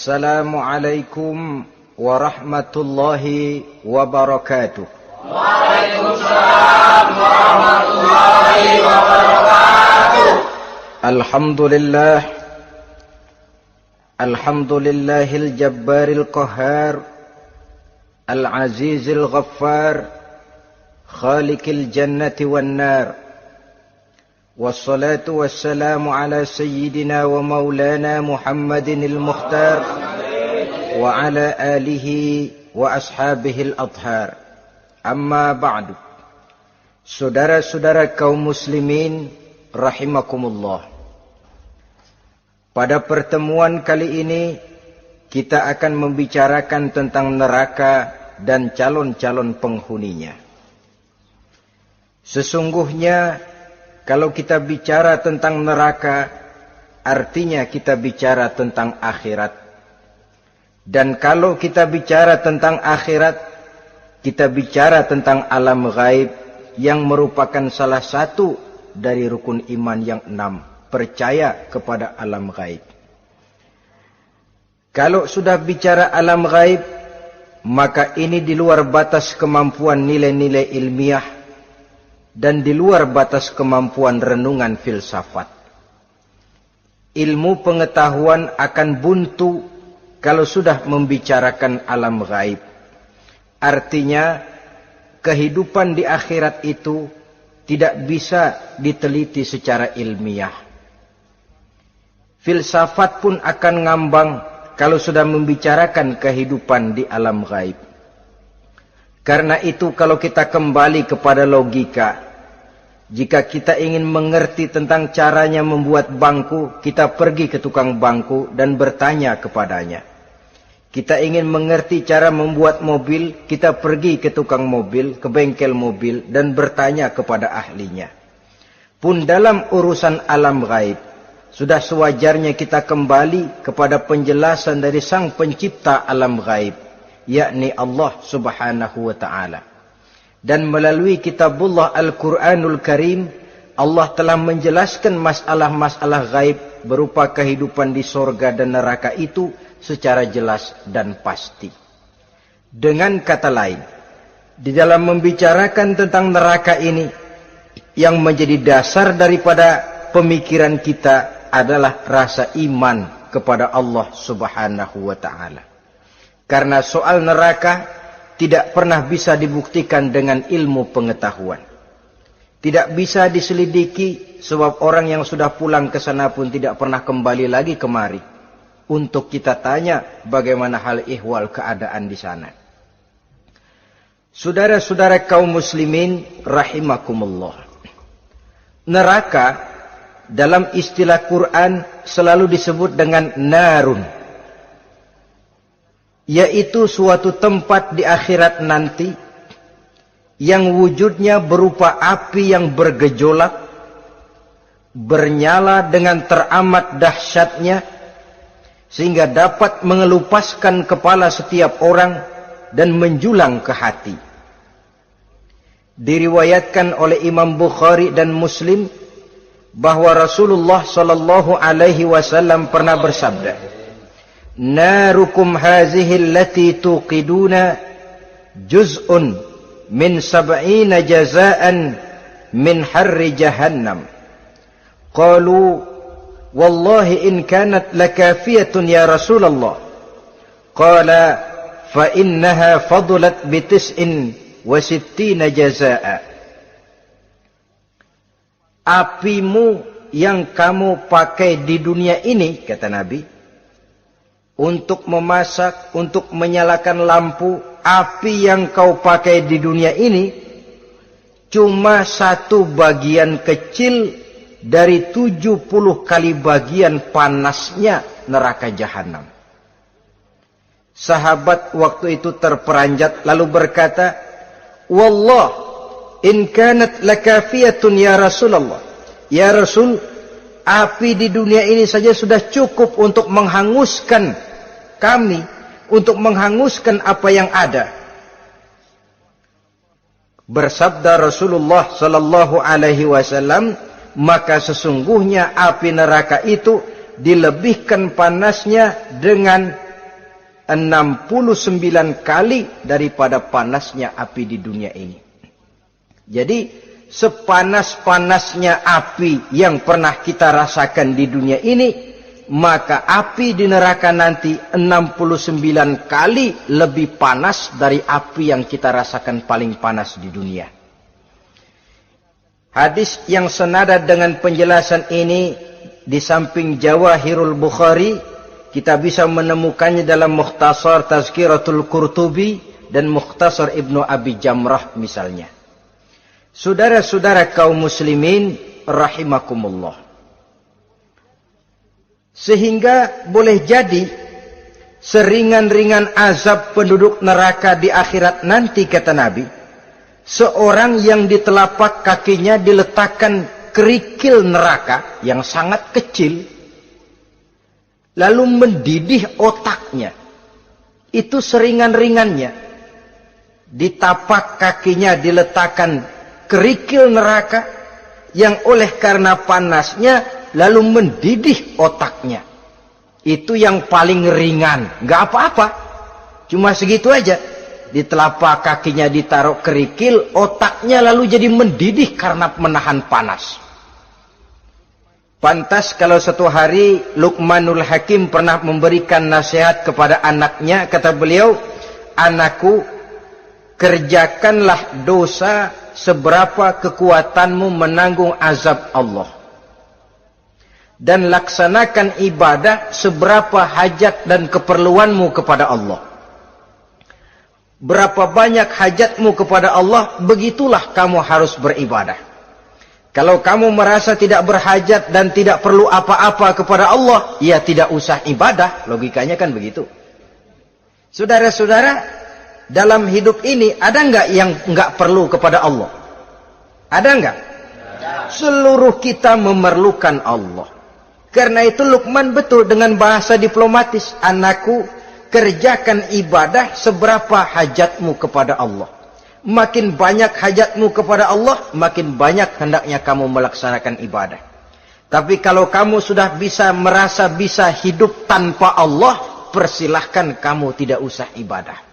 Assalamualaikum warahmatullahi wabarakatuh. Waalaikumsalam warahmatullahi wabarakatuh. Alhamdulillahil jabbaril qahhar, al-azizil ghaffar, khaliqil jannati wan nar. Wassalatu wassalamu ala sayyidina wa maulana Muhammadinil Mukhtar wa ala alihi wa ashabihil adhar. Amma ba'du. Saudara-saudara kaum muslimin rahimakumullah. Pada pertemuan kali ini kita akan membicarakan tentang neraka dan calon-calon penghuninya. Sesungguhnya kalau kita bicara tentang neraka, artinya kita bicara tentang akhirat. Dan kalau kita bicara tentang akhirat, kita bicara tentang alam gaib yang merupakan salah satu dari rukun iman yang 6, percaya kepada alam gaib. Kalau sudah bicara alam gaib, maka ini di luar batas kemampuan nilai-nilai ilmiah dan di luar batas kemampuan renungan filsafat. Ilmu pengetahuan akan buntu kalau sudah membicarakan alam gaib. Artinya, kehidupan di akhirat itu tidak bisa diteliti secara ilmiah. Filsafat pun akan ngambang kalau sudah membicarakan kehidupan di alam gaib. Karena itu kalau kita kembali kepada logika, jika kita ingin mengerti tentang caranya membuat bangku, kita pergi ke tukang bangku dan bertanya kepadanya. Kita ingin mengerti cara membuat mobil, kita pergi ke tukang mobil, ke bengkel mobil, dan bertanya kepada ahlinya. Pun dalam urusan alam gaib, sudah sewajarnya kita kembali kepada penjelasan dari sang pencipta alam gaib, yakni Allah subhanahu wa ta'ala. Dan melalui kitabullah Al-Quranul Karim, Allah telah menjelaskan masalah-masalah gaib berupa kehidupan di sorga dan neraka itu secara jelas dan pasti. Dengan kata lain, di dalam membicarakan tentang neraka ini, yang menjadi dasar daripada pemikiran kita adalah rasa iman kepada Allah subhanahu wa ta'ala. Karena soal neraka tidak pernah bisa dibuktikan dengan ilmu pengetahuan. Tidak bisa diselidiki sebab orang yang sudah pulang ke sana pun tidak pernah kembali lagi kemari untuk kita tanya bagaimana hal ihwal keadaan di sana. Saudara-saudara kaum muslimin rahimakumullah. Neraka dalam istilah Quran selalu disebut dengan narun, yaitu suatu tempat di akhirat nanti yang wujudnya berupa api yang bergejolak, bernyala dengan teramat dahsyatnya, sehingga dapat mengelupaskan kepala setiap orang dan menjulang ke hati. Diriwayatkan oleh Imam Bukhari dan Muslim bahwa Rasulullah sallallahu alaihi wasallam pernah bersabda, Narukum hazihi allati tuqiduna juz'un min sab'ina jazaan min harri jahannam. Qalu wallahi in kanat lakafiyatun ya Rasulullah. Qala fa innaha fadlat bi 69 jazaa. Apimu yang kamu pakai di dunia ini, kata Nabi, untuk memasak, untuk menyalakan lampu, api yang kau pakai di dunia ini cuma satu bagian kecil dari 70 kali bagian panasnya neraka jahanam. Sahabat waktu itu terperanjat lalu berkata, Wallah, in kanat lakafiyatun ya Rasulullah. Ya Rasul, api di dunia ini saja sudah cukup untuk menghanguskan kami, untuk menghanguskan apa yang ada. Bersabda Rasulullah sallallahu alaihi wasallam, maka sesungguhnya api neraka itu dilebihkan panasnya dengan 69 kali daripada panasnya api di dunia ini. Jadi sepanas-panasnya api yang pernah kita rasakan di dunia ini, maka api di neraka nanti 69 kali lebih panas dari api yang kita rasakan paling panas di dunia. Hadis yang senada dengan penjelasan ini di samping Jawahirul Bukhari, kita bisa menemukannya dalam Mukhtasar Tazkiratul Qurtubi dan Mukhtasar Ibnu Abi Jamrah misalnya. Saudara-saudara kaum muslimin rahimakumullah. Sehingga boleh jadi seringan-ringan azab penduduk neraka di akhirat nanti, kata Nabi, seorang yang di telapak kakinya diletakkan kerikil neraka yang sangat kecil, lalu mendidih otaknya. Itu seringan-ringannya. Di tapak kakinya diletakkan kerikil neraka yang oleh karena panasnya lalu mendidih otaknya. Itu yang paling ringan. Gak apa-apa. Cuma segitu aja. Di telapak kakinya ditaruh kerikil, otaknya lalu jadi mendidih karena menahan panas. Pantas kalau satu hari Luqmanul Hakim pernah memberikan nasihat kepada anaknya, kata beliau, "Anakku, kerjakanlah dosa seberapa kekuatanmu menanggung azab Allah. Dan laksanakan ibadah seberapa hajat dan keperluanmu kepada Allah. Berapa banyak hajatmu kepada Allah, begitulah kamu harus beribadah. Kalau kamu merasa tidak berhajat dan tidak perlu apa-apa kepada Allah, ya tidak usah ibadah." Logikanya kan begitu. Saudara-saudara, dalam hidup ini ada enggak yang enggak perlu kepada Allah? Ada enggak? Seluruh kita memerlukan Allah. Karena itu Luqman betul dengan bahasa diplomatis, "Anakku, kerjakan ibadah seberapa hajatmu kepada Allah. Makin banyak hajatmu kepada Allah, makin banyak hendaknya kamu melaksanakan ibadah. Tapi kalau kamu sudah merasa bisa hidup tanpa Allah, persilahkan kamu tidak usah ibadah."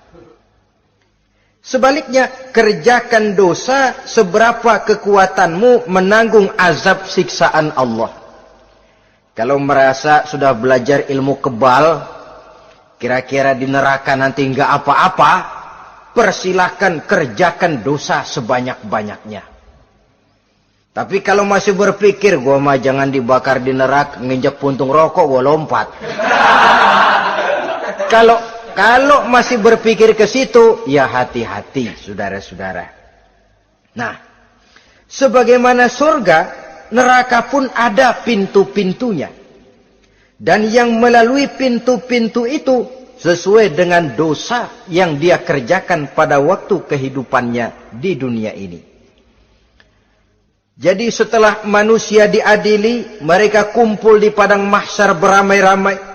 Sebaliknya, kerjakan dosa seberapa kekuatanmu menanggung azab siksaan Allah. Kalau merasa sudah belajar ilmu kebal, kira-kira di neraka nanti enggak apa-apa, persilahkan kerjakan dosa sebanyak-banyaknya. Tapi kalau masih berpikir, gua mah jangan dibakar di neraka, nginjak puntung rokok, gua lompat. Kalau masih berpikir ke situ, ya hati-hati, saudara-saudara. Nah, sebagaimana surga, neraka pun ada pintu-pintunya. Dan yang melalui pintu-pintu itu sesuai dengan dosa yang dia kerjakan pada waktu kehidupannya di dunia ini. Jadi setelah manusia diadili, mereka kumpul di padang mahsyar beramai-ramai.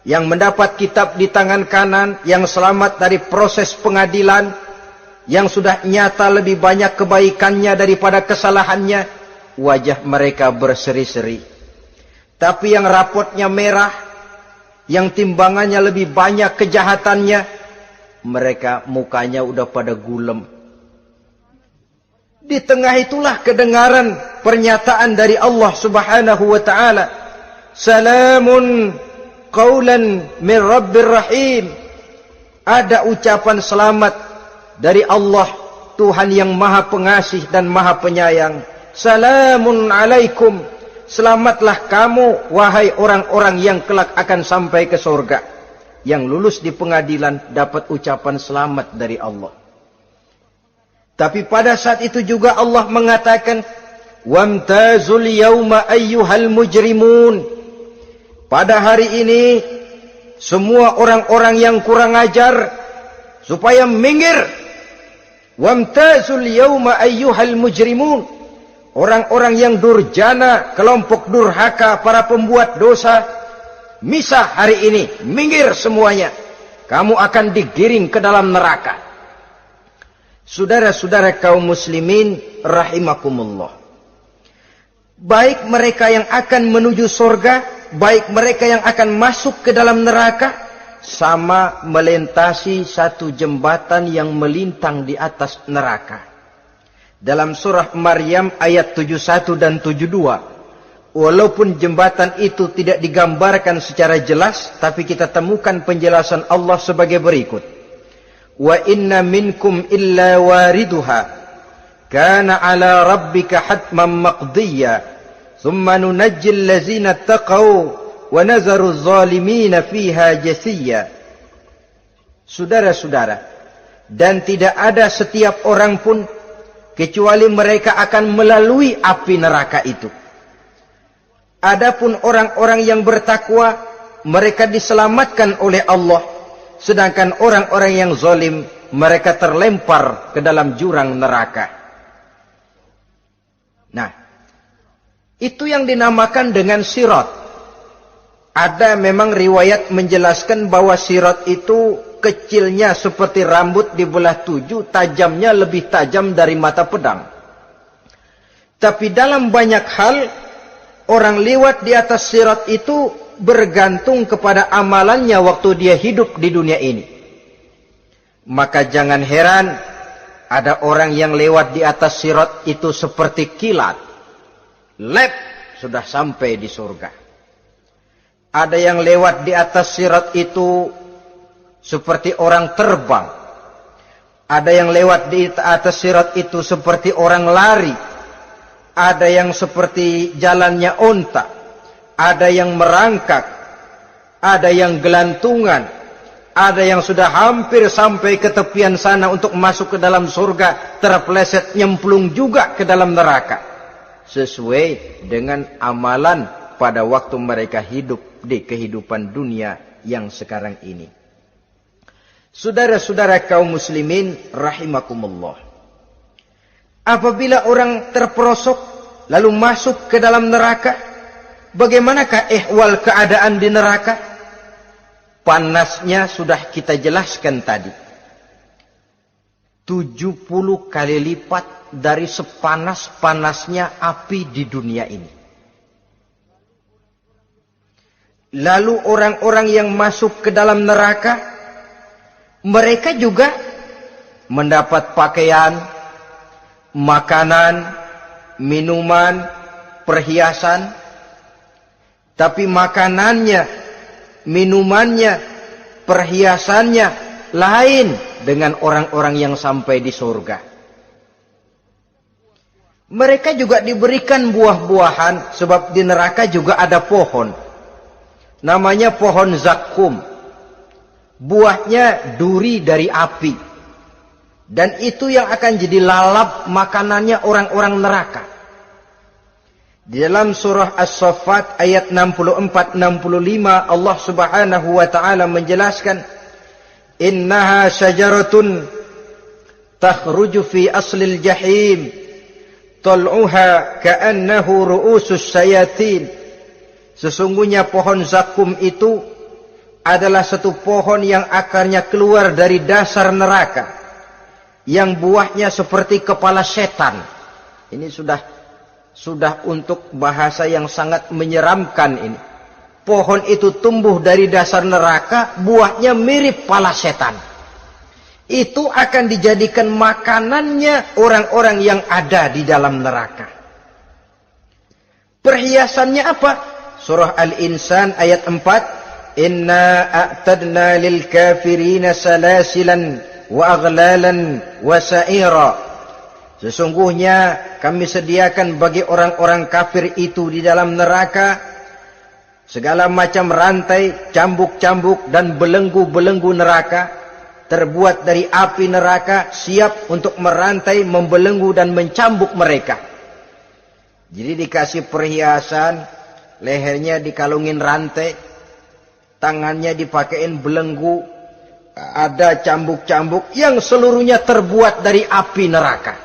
Yang mendapat kitab di tangan kanan, yang selamat dari proses pengadilan, yang sudah nyata lebih banyak kebaikannya daripada kesalahannya, wajah mereka berseri-seri. Tapi yang rapotnya merah, yang timbangannya lebih banyak kejahatannya, mereka mukanya udah pada gulem. Di tengah itulah kedengaran pernyataan dari Allah Subhanahu wa ta'ala, "Salamun qaulan min Rabbir Rahim." Ada ucapan selamat dari Allah, Tuhan yang Maha Pengasih dan Maha Penyayang. "Salamun alaikum." Selamatlah kamu, wahai orang-orang yang kelak akan sampai ke surga. Yang lulus di pengadilan dapat ucapan selamat dari Allah. Tapi pada saat itu juga Allah mengatakan, "Wamtazul yawma ayyuhal mujrimun." Pada hari ini, semua orang-orang yang kurang ajar, supaya minggir. Wamtazul yawma ayyuhal mujrimun. Orang-orang yang durjana, kelompok durhaka, para pembuat dosa, misah hari ini, minggir semuanya. Kamu akan digiring ke dalam neraka. Saudara-saudara kaum muslimin rahimakumullah. Baik mereka yang akan menuju surga, baik mereka yang akan masuk ke dalam neraka, sama melintasi satu jembatan yang melintang di atas neraka. Dalam surah Maryam ayat 71 dan 72. Walaupun jembatan itu tidak digambarkan secara jelas, tapi kita temukan penjelasan Allah sebagai berikut. Wa inna minkum illa wariduha kana ala rabbika hatman maqdiyya thumma nunajjil ladzina taqaw wa nazaru zalimina fiha jasiyya. Saudara-saudara, dan tidak ada setiap orang pun kecuali mereka akan melalui api neraka itu. Adapun orang-orang yang bertakwa, mereka diselamatkan oleh Allah, sedangkan orang-orang yang zalim, mereka terlempar ke dalam jurang neraka. Nah, itu yang dinamakan dengan sirat. Ada memang riwayat menjelaskan bahwa sirat itu kecilnya seperti rambut dibelah 7, tajamnya lebih tajam dari mata pedang. Tapi dalam banyak hal, orang lewat di atas sirat itu bergantung kepada amalannya waktu dia hidup di dunia ini. Maka jangan heran ada orang yang lewat di atas sirat itu seperti kilat. Lep, sudah sampai di surga. Ada yang lewat di atas sirat itu seperti orang terbang. Ada yang lewat di atas sirat itu seperti orang lari. Ada yang seperti jalannya onta. Ada yang merangkak. Ada yang gelantungan. Ada yang sudah hampir sampai ke tepian sana untuk masuk ke dalam surga, terpeleset nyemplung juga ke dalam neraka. Sesuai dengan amalan pada waktu mereka hidup di kehidupan dunia yang sekarang ini. Saudara-saudara kaum muslimin rahimakumullah. Apabila orang terperosok lalu masuk ke dalam neraka, bagaimanakah ihwal keadaan di neraka? Panasnya sudah kita jelaskan tadi. 70 kali lipat dari sepanas-panasnya api di dunia ini. Lalu orang-orang yang masuk ke dalam neraka, mereka juga mendapat pakaian, makanan, minuman, perhiasan. Tapi makanannya, minumannya, perhiasannya lain dengan orang-orang yang sampai di surga. Mereka juga diberikan buah-buahan, sebab di neraka juga ada pohon. Namanya pohon zakum. Buahnya duri dari api. Dan itu yang akan jadi lalap makanannya orang-orang neraka. Di dalam surah As-Saffat ayat 64-65 Allah Subhanahu wa taala menjelaskan, innaha syajaratun takhruju fi aslil jahim tal'uha ka'annahu ru'usus syayatin. Sesungguhnya pohon zakum itu adalah satu pohon yang akarnya keluar dari dasar neraka, yang buahnya seperti kepala setan. Ini sudah untuk bahasa yang sangat menyeramkan ini. Pohon itu tumbuh dari dasar neraka, buahnya mirip kepala setan. Itu akan dijadikan makanannya orang-orang yang ada di dalam neraka. Perhiasannya apa? Surah Al-Insan ayat 4. Inna a'tadna lil kafirina salasilan wa aghlalan wa sa'ira. Sesungguhnya kami sediakan bagi orang-orang kafir itu di dalam neraka segala macam rantai, cambuk-cambuk dan belenggu-belenggu neraka, terbuat dari api neraka, siap untuk merantai, membelenggu dan mencambuk mereka. Jadi dikasih perhiasan, lehernya dikalungin rantai, tangannya dipakein belenggu, ada cambuk-cambuk yang seluruhnya terbuat dari api neraka.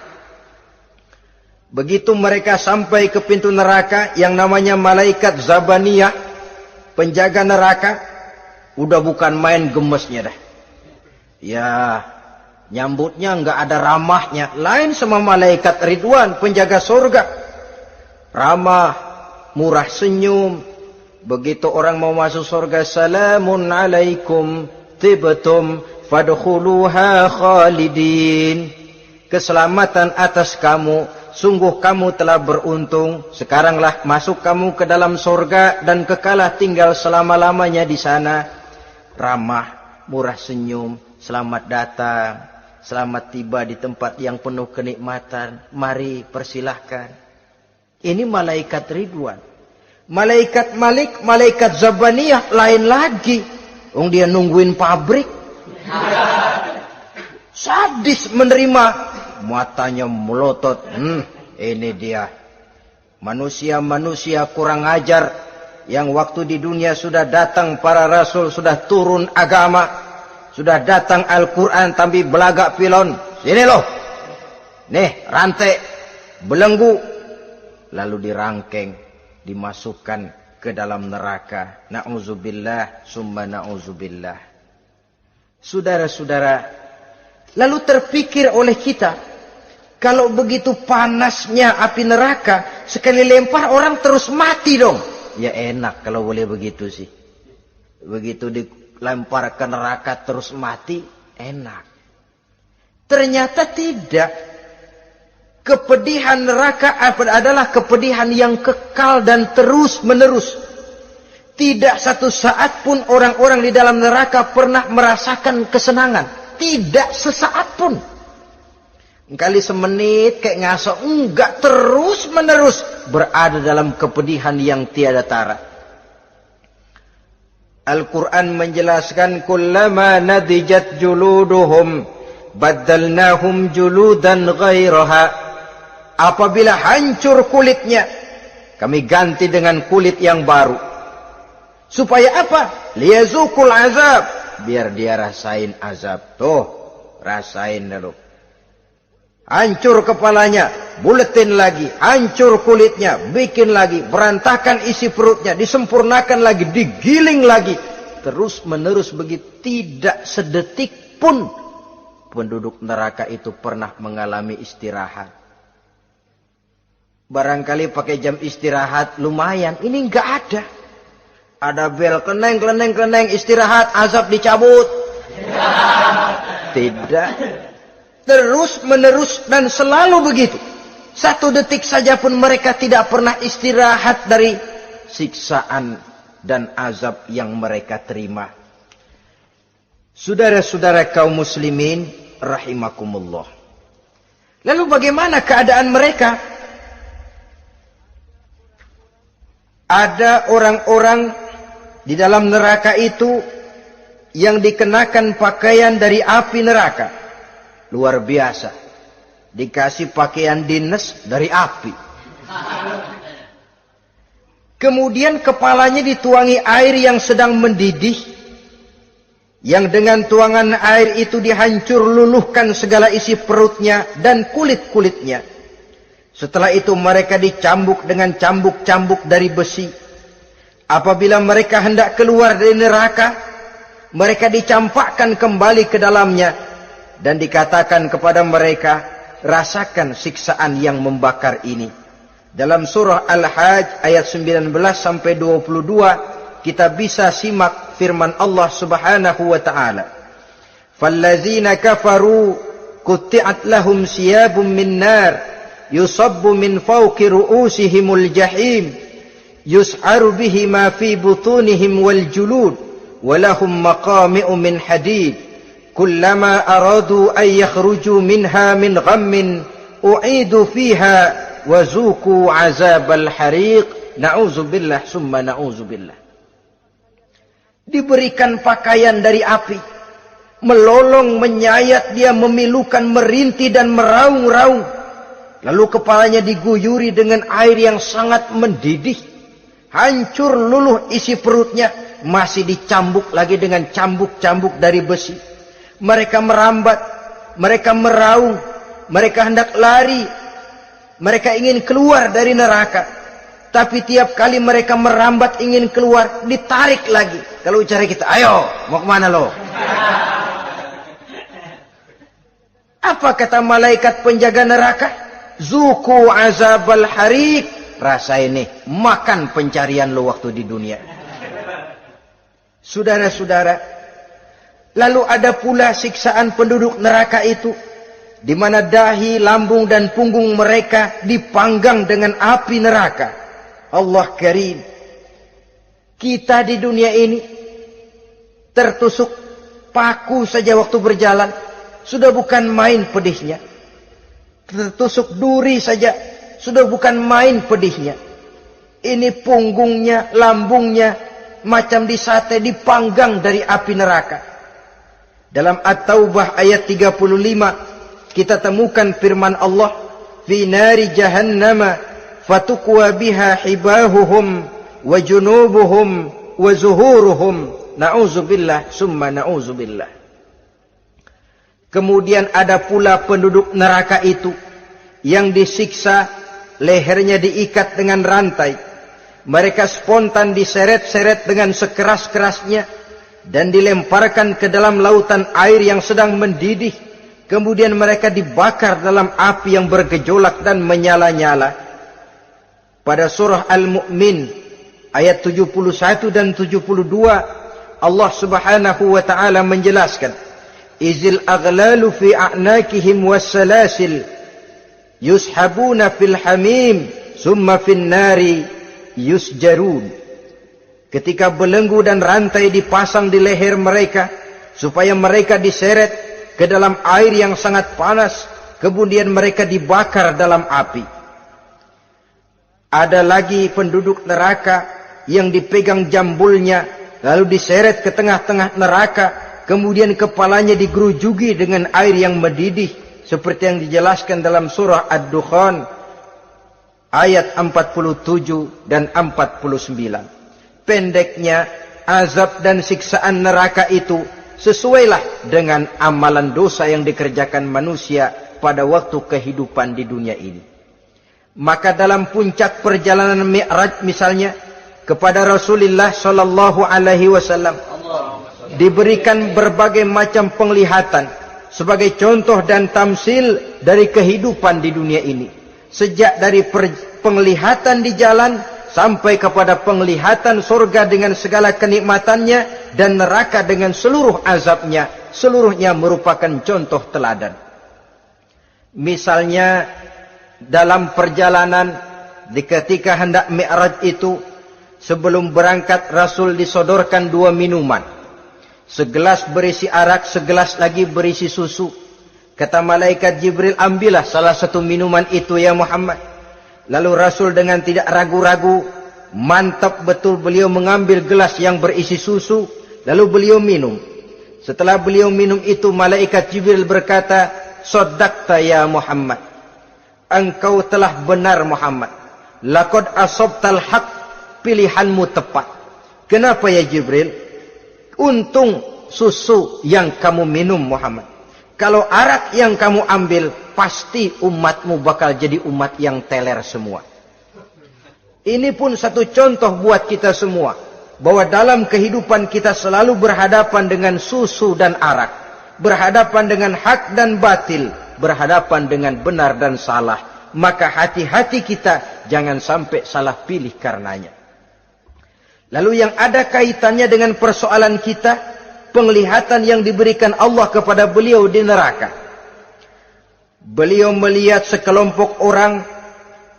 Begitu mereka sampai ke pintu neraka yang namanya malaikat Zabaniyah, penjaga neraka, udah bukan main gemesnya dah. Ya, nyambutnya nggak ada ramahnya. Lain sama malaikat Ridwan, penjaga surga. Ramah, murah senyum, Begitu orang mau masuk surga, salamun alaikum tibtum fadkhuluha khalidin. Keselamatan atas kamu, sungguh kamu telah beruntung. Sekaranglah masuk kamu ke dalam surga dan kekalah tinggal selama-lamanya di sana. Ramah, murah senyum, selamat datang, selamat tiba di tempat yang penuh kenikmatan. Mari persilahkan. Ini malaikat Ridwan. Malaikat Malik, malaikat Zabaniyah lain lagi. Dia nungguin pabrik. Sadis menerima. Matanya melotot. Ini dia. Manusia-manusia kurang ajar. Yang waktu di dunia sudah datang para rasul. Sudah turun agama. Sudah datang Al-Quran. Tapi belagak pilon. Sini loh. Nih rantai. Belenggu. Lalu dirangkeng. Dimasukkan ke dalam neraka. Na'udzubillah. Summa na'udzubillah. Saudara-saudara. Lalu terpikir oleh kita. Kalau begitu panasnya api neraka, sekali lempar orang terus mati dong. Ya enak kalau boleh begitu sih. Begitu dilempar ke neraka terus mati, enak. Ternyata tidak. Kepedihan neraka adalah kepedihan yang kekal dan terus menerus. Tidak satu saat pun orang-orang di dalam neraka pernah merasakan kesenangan. Tidak sesaat pun. Kali semenit kayak ngasok, enggak, terus menerus berada dalam kepedihan yang tiada tara. Al-Quran menjelaskan, kullama nadijat juluduhum baddalnahum juludan ghairaha. Apabila hancur kulitnya, kami ganti dengan kulit yang baru. Supaya apa? Liyazukul azab, biar dia rasain azab. Tuh, rasain dulu. Hancur kepalanya, buletin lagi, hancur kulitnya, bikin lagi, berantakan isi perutnya, disempurnakan lagi, digiling lagi. Terus menerus begitu, tidak sedetik pun penduduk neraka itu pernah mengalami istirahat. Barangkali pakai jam istirahat lumayan, ini enggak ada. Ada bel, kleneng, istirahat, azab dicabut. Tidak. Terus menerus dan selalu begitu. Satu detik saja pun mereka tidak pernah istirahat dari siksaan dan azab yang mereka terima. Saudara-saudara kaum muslimin rahimakumullah. Lalu bagaimana keadaan mereka? Ada orang-orang di dalam neraka itu yang dikenakan pakaian dari api neraka. Luar biasa. Dikasih pakaian dinas dari api. Kemudian kepalanya dituangi air yang sedang mendidih. Yang dengan tuangan air itu dihancur luluhkan segala isi perutnya dan kulit-kulitnya. Setelah itu mereka dicambuk dengan cambuk-cambuk dari besi. Apabila mereka hendak keluar dari neraka, mereka dicampakkan kembali ke dalamnya. Dan dikatakan kepada mereka, rasakan siksaan yang membakar ini. Dalam surah Al-Hajj ayat 19 sampai 22, kita bisa simak firman Allah Subhanahu wa taala. Fallazina kafaru qutti'at lahum siyabun min nar yusabbu min fawqi ru'usihimul jahim yus'aru bihi ma fi butunihim wal julud wa lahum maqami'u min hadid. Kullama aradu an yakhruju minha min ghammin u'idu fiha wa zuku azabal hariq. Na'udzubillah summa na'udzubillah. Diberikan pakaian dari api, melolong, menyayat dia, memilukan, merintih dan meraung-raung. Lalu kepalanya diguyuri dengan air yang sangat mendidih. Hancur luluh isi perutnya, masih dicambuk lagi dengan cambuk-cambuk dari besi. Mereka merambat, mereka meraung, mereka hendak lari, mereka ingin keluar dari neraka. Tapi tiap kali mereka merambat ingin keluar, ditarik lagi. Kalau ucara kita, ayo, mau kemana lo? Apa kata malaikat penjaga neraka? Zuku azabal hariq. Rasa ini, makan pencarian lo waktu di dunia. Saudara-saudara, lalu ada pula siksaan penduduk neraka itu, di mana dahi, lambung dan punggung mereka dipanggang dengan api neraka. Allah Karim. Kita di dunia ini tertusuk paku saja waktu berjalan, sudah bukan main pedihnya. Tertusuk duri saja, sudah bukan main pedihnya. Ini punggungnya, lambungnya, macam disate, dipanggang dari api neraka. Dalam At-Taubah ayat 35, kita temukan firman Allah, fi nari jahannama fatukwa biha hibahuhum wa junubuhum wa zuhuruhum. Na'udzubillah summa na'udzubillah. Kemudian ada pula penduduk neraka itu yang disiksa, lehernya diikat dengan rantai. Mereka spontan diseret-seret dengan sekeras-kerasnya dan dilemparkan ke dalam lautan air yang sedang mendidih. Kemudian mereka dibakar dalam api yang bergejolak dan menyala-nyala. Pada surah Al-Mu'min ayat 71 dan 72, Allah Subhanahu wa taala menjelaskan, izil aghlalu fi a'nakihim wassalasil yushabuna fil hamim summa fin nari yusjarun. Ketika belenggu dan rantai dipasang di leher mereka supaya mereka diseret ke dalam air yang sangat panas, kemudian mereka dibakar dalam api. Ada lagi penduduk neraka yang dipegang jambulnya lalu diseret ke tengah-tengah neraka, kemudian kepalanya digerujugi dengan air yang mendidih seperti yang dijelaskan dalam surah Ad-Dukhan ayat 47 dan 49. Pendeknya, azab dan siksaan neraka itu sesuailah dengan amalan dosa yang dikerjakan manusia pada waktu kehidupan di dunia ini. Maka dalam puncak perjalanan Mi'raj misalnya, kepada Rasulullah sallallahu alaihi wasallam diberikan berbagai macam penglihatan sebagai contoh dan tamsil dari kehidupan di dunia ini. Sejak dari penglihatan di jalan sampai kepada penglihatan surga dengan segala kenikmatannya dan neraka dengan seluruh azabnya, seluruhnya merupakan contoh teladan. Misalnya dalam perjalanan ketika hendak Mi'raj itu, sebelum berangkat Rasul disodorkan 2 minuman. Segelas berisi arak, segelas lagi berisi susu. Kata malaikat Jibril, ambillah salah satu minuman itu ya Muhammad. Lalu Rasul dengan tidak ragu-ragu, mantap betul beliau mengambil gelas yang berisi susu, lalu beliau minum. Setelah beliau minum itu, malaikat Jibril berkata, "Shaddaqta ya Muhammad." Engkau telah benar Muhammad. Laqad asabtal haq, pilihanmu tepat. Kenapa ya Jibril? Untung susu yang kamu minum Muhammad. Kalau arak yang kamu ambil, pasti umatmu bakal jadi umat yang teler semua. Ini pun satu contoh buat kita semua, bahwa dalam kehidupan kita selalu berhadapan dengan susu dan arak, berhadapan dengan hak dan batil, berhadapan dengan benar dan salah. Maka hati-hati kita jangan sampai salah pilih karenanya. Lalu yang ada kaitannya dengan persoalan kita, penglihatan yang diberikan Allah kepada beliau di neraka. Beliau melihat sekelompok orang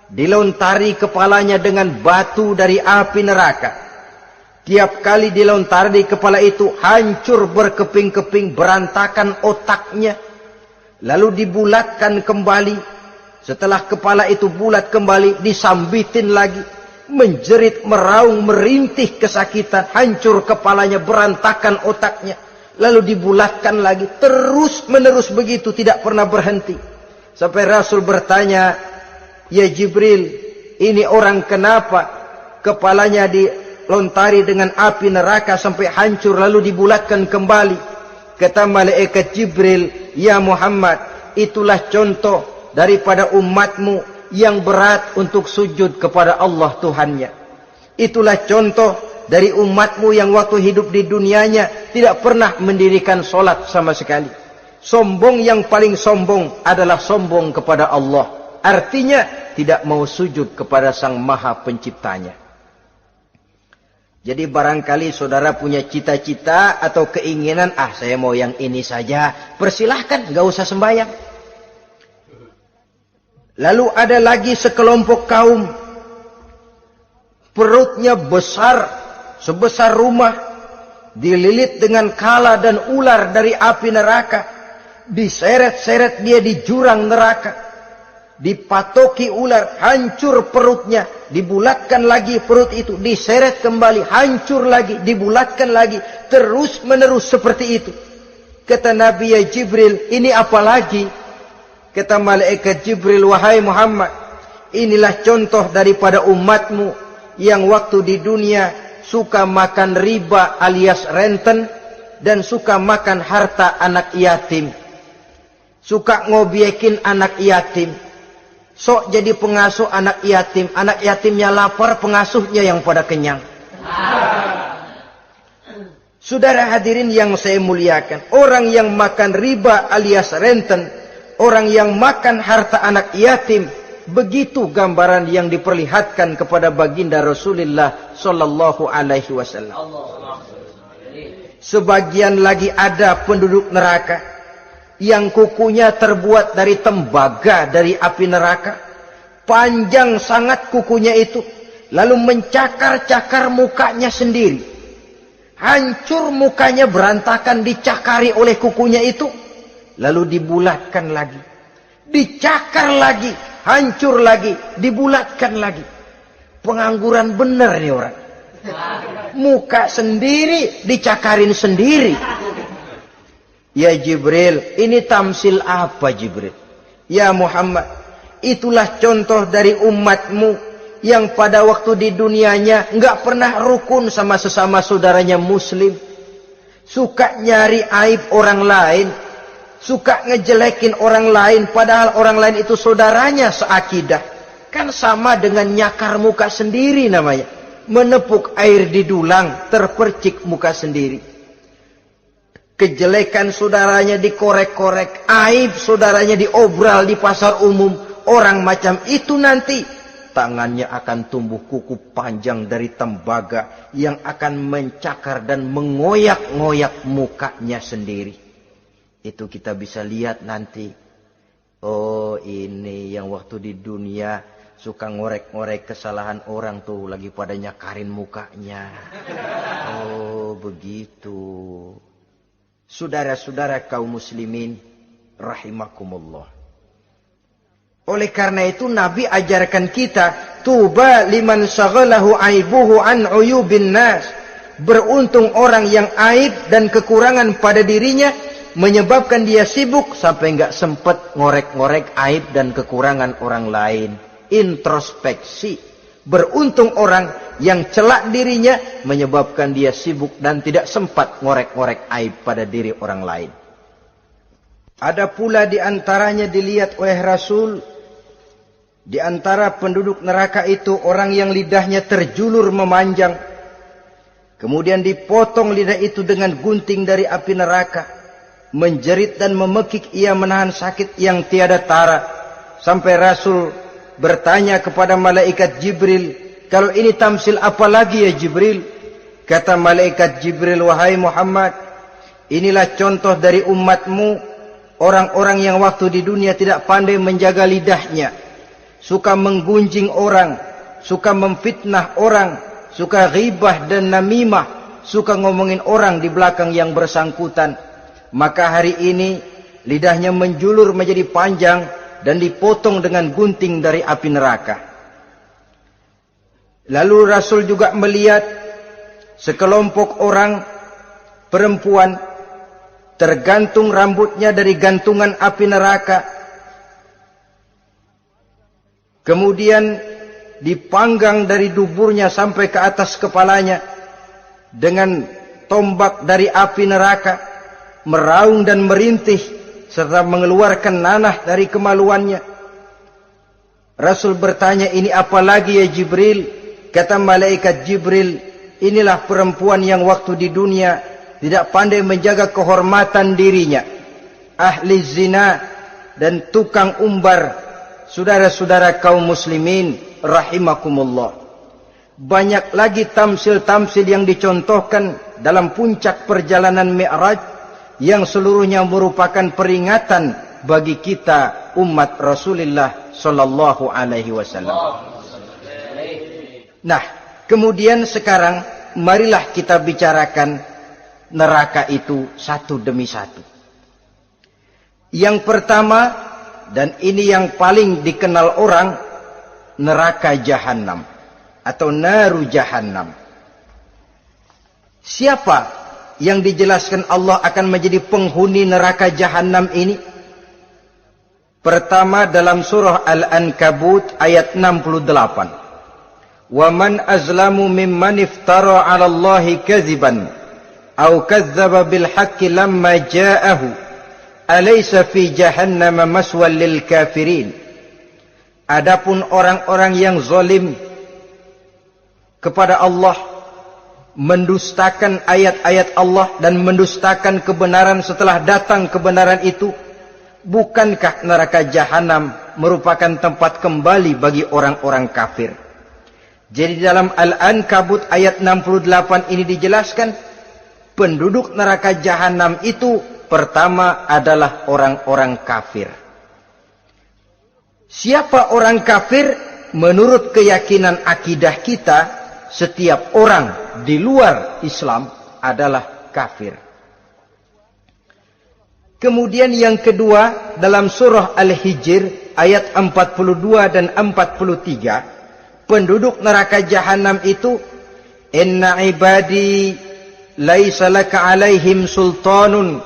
dilontari kepalanya dengan batu dari api neraka. Tiap kali dilontari kepala itu hancur berkeping-keping, berantakan otaknya. Lalu dibulatkan kembali. Setelah kepala itu bulat kembali, disambitin lagi. Menjerit, meraung, merintih kesakitan. Hancur kepalanya, berantakan otaknya. Lalu dibulatkan lagi. Terus menerus begitu, tidak pernah berhenti. Sampai Rasul bertanya, "Ya Jibril, ini orang kenapa kepalanya dilontari dengan api neraka sampai hancur lalu dibulatkan kembali?" Kata malaikat Jibril, "Ya Muhammad, itulah contoh daripada umatmu yang berat untuk sujud kepada Allah Tuhannya. Itulah contoh dari umatmu yang waktu hidup di dunianya tidak pernah mendirikan solat sama sekali. Sombong yang paling sombong adalah sombong kepada Allah. Artinya tidak mau sujud kepada Sang Maha Penciptanya." Jadi barangkali saudara punya cita-cita atau keinginan, saya mau yang ini saja. Persilahkan, nggak usah sembahyang. Lalu ada lagi sekelompok kaum, perutnya besar, sebesar rumah, dililit dengan kala dan ular dari api neraka, diseret-seret dia di jurang neraka, dipatoki ular, hancur perutnya, dibulatkan lagi perut itu, diseret kembali, hancur lagi, dibulatkan lagi, terus menerus seperti itu. Kata Nabi, ya Jibril, ini apa lagi? Kata malaikat Jibril, wahai Muhammad, inilah contoh daripada umatmu yang waktu di dunia suka makan riba alias renten dan suka makan harta anak yatim, suka ngobyekin anak yatim, sok jadi pengasuh anak yatimnya lapar, pengasuhnya yang pada kenyang. Saudara hadirin yang saya muliakan, orang yang makan riba alias renten, orang yang makan harta anak yatim, begitu gambaran yang diperlihatkan kepada baginda Rasulullah sallallahu alaihi wasallam. Sebagian lagi ada penduduk neraka yang kukunya terbuat dari tembaga dari api neraka, panjang sangat kukunya itu, lalu mencakar-cakar mukanya sendiri, hancur mukanya berantakan, dicakari oleh kukunya itu, lalu dibulatkan lagi, dicakar lagi, hancur lagi, dibulatkan lagi. Pengangguran bener nih orang, muka sendiri dicakarin sendiri. Ya Jibril, ini tamsil apa Jibril? Ya Muhammad, itulah contoh dari umatmu yang pada waktu di dunianya enggak pernah rukun sama sesama saudaranya muslim, suka nyari aib orang lain, suka ngejelekin orang lain, padahal orang lain itu saudaranya seakidah. Kan sama dengan nyakar muka sendiri namanya, menepuk air di dulang, terpercik muka sendiri. Kejelekan saudaranya dikorek-korek, aib saudaranya diobral di pasar umum. Orang macam itu nanti tangannya akan tumbuh kuku panjang dari tembaga yang akan mencakar dan mengoyak-ngoyak mukanya sendiri. Itu kita bisa lihat nanti. Oh, ini yang waktu di dunia suka ngorek-ngorek kesalahan orang tuh lagi pada nyakarin mukanya. Oh, begitu. Saudara-saudara kaum muslimin rahimakumullah. Oleh karena itu Nabi ajarkan kita, tuba liman syaghalahu aibuhu an uyubin nas. Beruntung orang yang aib dan kekurangan pada dirinya menyebabkan dia sibuk sampai enggak sempat ngorek-ngorek aib dan kekurangan orang lain. Introspeksi. Beruntung orang yang celak dirinya menyebabkan dia sibuk dan tidak sempat ngorek-ngorek aib pada diri orang lain. Ada pula di antaranya dilihat oleh Rasul, di antara penduduk neraka itu orang yang lidahnya terjulur memanjang, kemudian dipotong lidah itu dengan gunting dari api neraka, menjerit dan memekik ia menahan sakit yang tiada tara, sampai Rasul bertanya kepada malaikat Jibril, kalau ini tamsil apa lagi ya Jibril? Kata malaikat Jibril, wahai Muhammad, inilah contoh dari umatmu, orang-orang yang waktu di dunia tidak pandai menjaga lidahnya, suka menggunjing orang, suka memfitnah orang, suka ghibah dan namimah, suka ngomongin orang di belakang yang bersangkutan. Maka hari ini lidahnya menjulur menjadi panjang dan dipotong dengan gunting dari api neraka. Lalu Rasul juga melihat sekelompok orang perempuan tergantung rambutnya dari gantungan api neraka, kemudian dipanggang dari duburnya sampai ke atas kepalanya dengan tombak dari api neraka, meraung dan merintih serta mengeluarkan nanah dari kemaluannya. Rasul bertanya, ini apa lagi ya Jibril? Kata malaikat Jibril, inilah perempuan yang waktu di dunia tidak pandai menjaga kehormatan dirinya, ahli zina dan tukang umbar. Saudara-saudara kaum muslimin rahimakumullah, Banyak lagi tamsil-tamsil yang dicontohkan dalam puncak perjalanan Mi'raj yang seluruhnya merupakan peringatan bagi kita umat Rasulullah sallallahu alaihi wasallam. Nah, kemudian sekarang marilah kita bicarakan neraka itu satu demi satu. Yang pertama, dan ini yang paling dikenal orang, neraka Jahannam atau naru Jahannam. Siapa yang dijelaskan Allah akan menjadi penghuni neraka Jahannam ini? Pertama dalam surah Al-Ankabut ayat 68. Wa man azlamu mimman iftara 'ala Allahi kadziban aw kadzdzaba bil haqqi lamma ja'ahu alaysa fi jahannam maswal lil kafirin. Adapun orang-orang yang zalim kepada Allah, mendustakan ayat-ayat Allah dan mendustakan kebenaran setelah datang kebenaran itu, bukankah neraka Jahannam merupakan tempat kembali bagi orang-orang kafir? Jadi dalam Al-Ankabut ayat 68 ini dijelaskan, penduduk neraka Jahannam itu pertama adalah orang-orang kafir. Siapa orang kafir? Menurut keyakinan akidah kita, setiap orang di luar Islam adalah kafir. Kemudian yang kedua dalam surah Al-Hijr ayat 42 dan 43, penduduk neraka Jahannam itu, inna ibadi laisa laka alaihim sultanun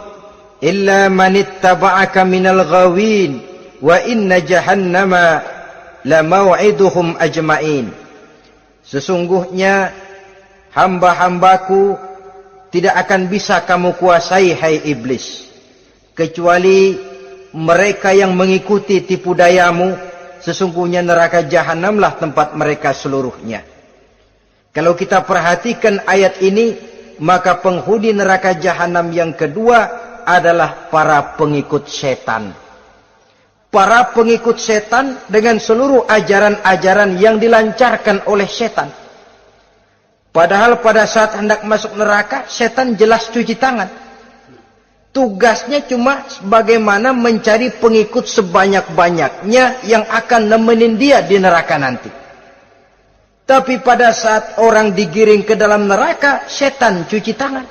illa man ittaba'aka minal ghawin wa inna jahannama la maw'iduhum ajma'in. Sesungguhnya hamba-hambaku tidak akan bisa kamu kuasai, hai iblis, kecuali mereka yang mengikuti tipu dayamu. Sesungguhnya neraka Jahannamlah tempat mereka seluruhnya. Kalau kita perhatikan ayat ini, maka penghuni neraka Jahannam yang kedua adalah para pengikut setan. Para pengikut setan dengan seluruh ajaran-ajaran yang dilancarkan oleh setan. Padahal pada saat hendak masuk neraka, setan jelas cuci tangan. Tugasnya cuma bagaimana mencari pengikut sebanyak-banyaknya yang akan nemenin dia di neraka nanti. Tapi pada saat orang digiring ke dalam neraka, setan cuci tangan.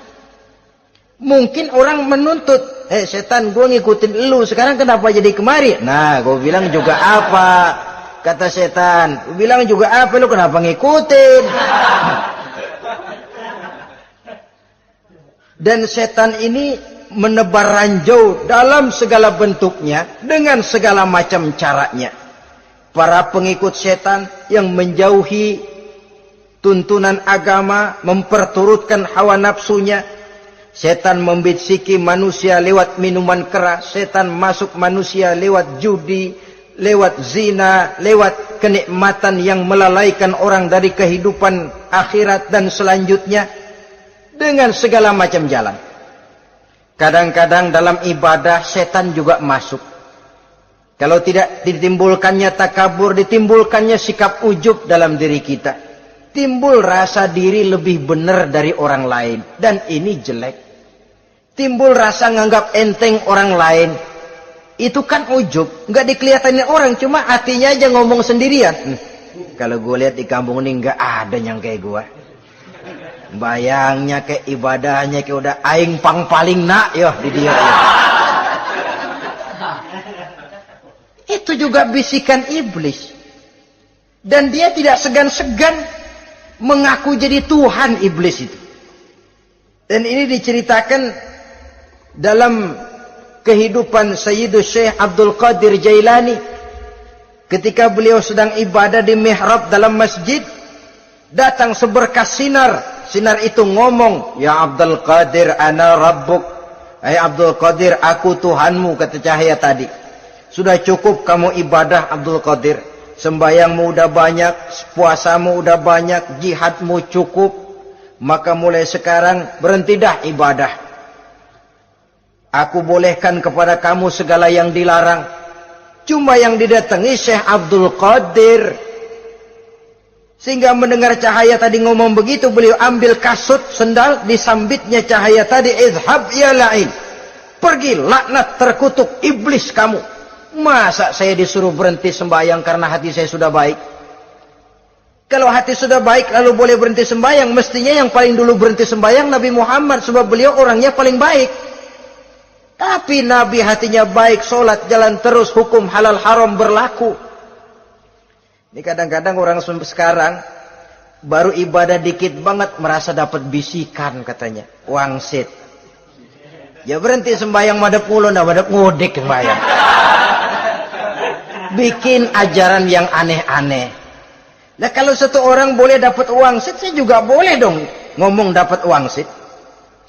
Mungkin orang menuntut, setan, gue ngikutin lu, sekarang kenapa jadi kemari? Nah, gue bilang juga apa? Kata setan, gue bilang juga apa, lu kenapa ngikutin? Dan setan ini menebar ranjau dalam segala bentuknya, dengan segala macam caranya. Para pengikut setan yang menjauhi tuntunan agama, memperturutkan hawa nafsunya. Setan membisiki manusia lewat minuman keras. Setan masuk manusia lewat judi, lewat zina, lewat kenikmatan yang melalaikan orang dari kehidupan akhirat dan selanjutnya, dengan segala macam jalan. Kadang-kadang dalam ibadah setan juga masuk. Kalau tidak ditimbulkannya takabur, ditimbulkannya sikap ujub dalam diri kita. Timbul rasa diri lebih benar dari orang lain. Dan ini jelek. Timbul rasa nganggap enteng orang lain. Itu kan ujub. Nggak dikelihatannya orang, cuma hatinya aja ngomong sendirian. Kalau gue lihat di kampung ini nggak ada yang kayak gue. Bayangnya kayak ibadahnya kayak udah aing pang paling nak yo di dia. Itu juga bisikan iblis. Dan dia tidak segan-segan mengaku jadi Tuhan iblis itu. Dan ini diceritakan dalam kehidupan Sayyidus Syekh Abdul Qadir Jailani. Ketika beliau sedang ibadah di mihrab dalam masjid, datang seberkas sinar. Sinar itu ngomong, ya Abdul Qadir ana rabbuk. Hai Abdul Qadir, aku Tuhanmu, kata cahaya tadi. Sudah cukup kamu ibadah Abdul Qadir. Sembayangmu udah banyak, puasamu udah banyak, jihadmu cukup. Maka mulai sekarang berhenti dah ibadah. Aku bolehkan kepada kamu segala yang dilarang. Cuma yang didatangi Syekh Abdul Qadir. Sehingga mendengar cahaya tadi ngomong begitu, beliau ambil kasut sendal, disambitnya cahaya tadi, izhab ya la'in. Pergi, laknat, terkutuk, iblis kamu. Masa saya disuruh berhenti sembahyang karena hati saya sudah baik? Kalau hati sudah baik lalu boleh berhenti sembahyang, mestinya yang paling dulu berhenti sembahyang Nabi Muhammad, sebab beliau orangnya paling baik. Tapi Nabi hatinya baik, sholat jalan terus, hukum halal haram berlaku. Ini kadang-kadang orang sekarang baru ibadah dikit banget merasa dapat bisikan katanya, wangsit. Ya berhenti sembahyang madep mulu, nah madep ngudek sembahyang. Bikin ajaran yang aneh-aneh. Nah kalau satu orang boleh dapat wangsit, saya juga boleh dong ngomong dapat wangsit.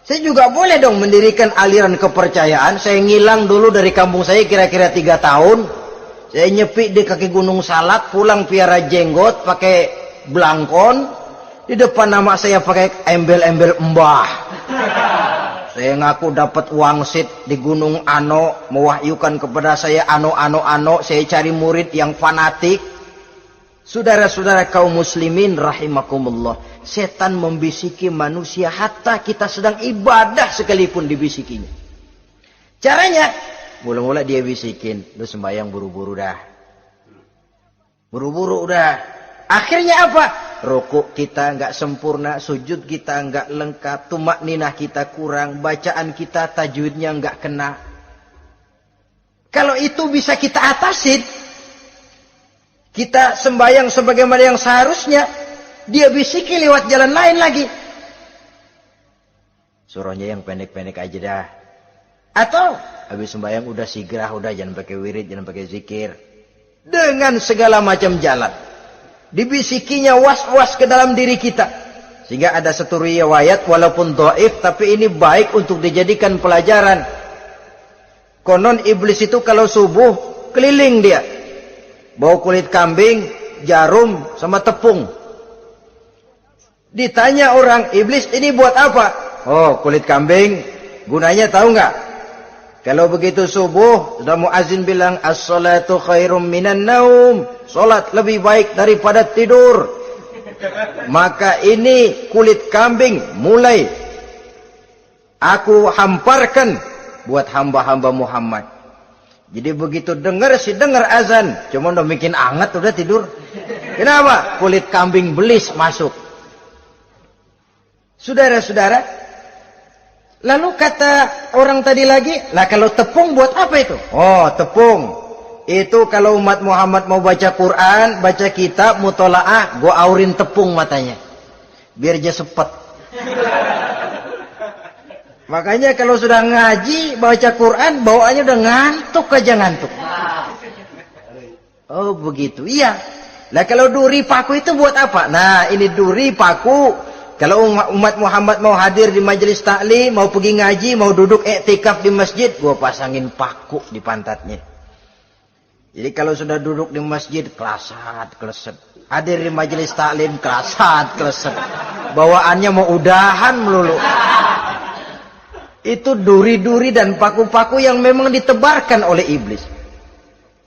Saya juga boleh dong mendirikan aliran kepercayaan. Saya ngilang dulu dari kampung saya kira-kira 3 tahun. Saya nyepi di kaki Gunung Salak, pulang piara jenggot, pakai belangkon. Di depan nama saya pakai embel-embel mbah. Saya ngaku dapat wangsit di Gunung Ano, mewahyukan kepada saya ano. Saya cari murid yang fanatik. Saudara-saudara kaum muslimin rahimakumullah, setan membisiki manusia hatta kita sedang ibadah sekalipun dibisikinya. Caranya, mula-mula dia bisikin, lu sembahyang buru-buru dah. Buru-buru udah. Akhirnya apa? Rukuk kita enggak sempurna, sujud kita enggak lengkap, tumakninah kita kurang, bacaan kita tajwidnya enggak kena. Kalau itu bisa kita atasin, kita sembahyang sebagaimana yang seharusnya, dia bisiki lewat jalan lain lagi. Suruhnya yang pendek-pendek aja dah. Atau habis sembahyang udah sigrah, udah jangan pakai wirid, jangan pakai zikir. Dengan segala macam jalan. Dibisikinya was-was ke dalam diri kita. Sehingga ada satu riwayat walaupun dhaif tapi ini baik untuk dijadikan pelajaran. Konon iblis itu kalau subuh keliling dia. Bawa kulit kambing, jarum, sama tepung. Ditanya orang, iblis ini buat apa? Oh, kulit kambing. Gunanya tahu nggak? Kalau begitu subuh, sudah muazin bilang, as-salatu khairum minan naum. Salat lebih baik daripada tidur. Maka ini kulit kambing mulai aku hamparkan buat hamba-hamba Muhammad. Jadi begitu dengar azan, cuma udah bikin anget udah tidur. Kenapa? Kulit kambing belis masuk. Saudara-saudara, lalu kata orang tadi lagi, lah kalau tepung buat apa itu? Oh, tepung. Itu kalau umat Muhammad mau baca Quran, baca kitab, mutolaah, gua aurin tepung matanya. Biar dia sepet. Makanya kalau sudah ngaji, baca Quran, bawaannya udah ngantuk aja ngantuk. Oh begitu, iya. Nah kalau duri paku itu buat apa? Nah ini duri paku. Kalau umat Muhammad mau hadir di majelis taklim, mau pergi ngaji, mau duduk iktikaf di masjid, gua pasangin paku di pantatnya. Jadi kalau sudah duduk di masjid, kelasat, kleset. Hadir di majelis taklim, kelasat, kleset. Bawaannya mau udahan melulu. Itu duri-duri dan paku-paku yang memang ditebarkan oleh iblis.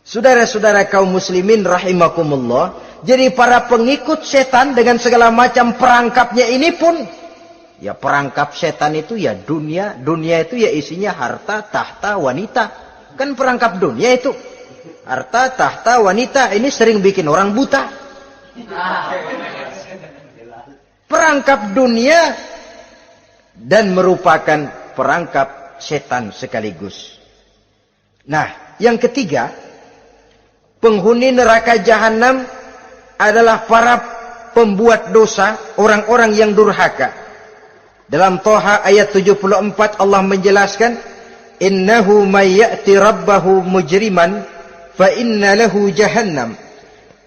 Saudara-saudara kaum muslimin rahimakumullah, jadi para pengikut setan dengan segala macam perangkapnya ini pun, ya perangkap setan itu ya dunia. Dunia itu ya isinya harta, tahta, wanita. Kan perangkap dunia itu. Harta, tahta, wanita, ini sering bikin orang buta. Perangkap dunia dan merupakan perangkap setan sekaligus. Nah, yang ketiga, penghuni neraka jahanam adalah para pembuat dosa, orang-orang yang durhaka. Dalam Toha ayat 74 Allah menjelaskan, innahu may ya'ti rabbahu mujriman fa inna lahu jahannam.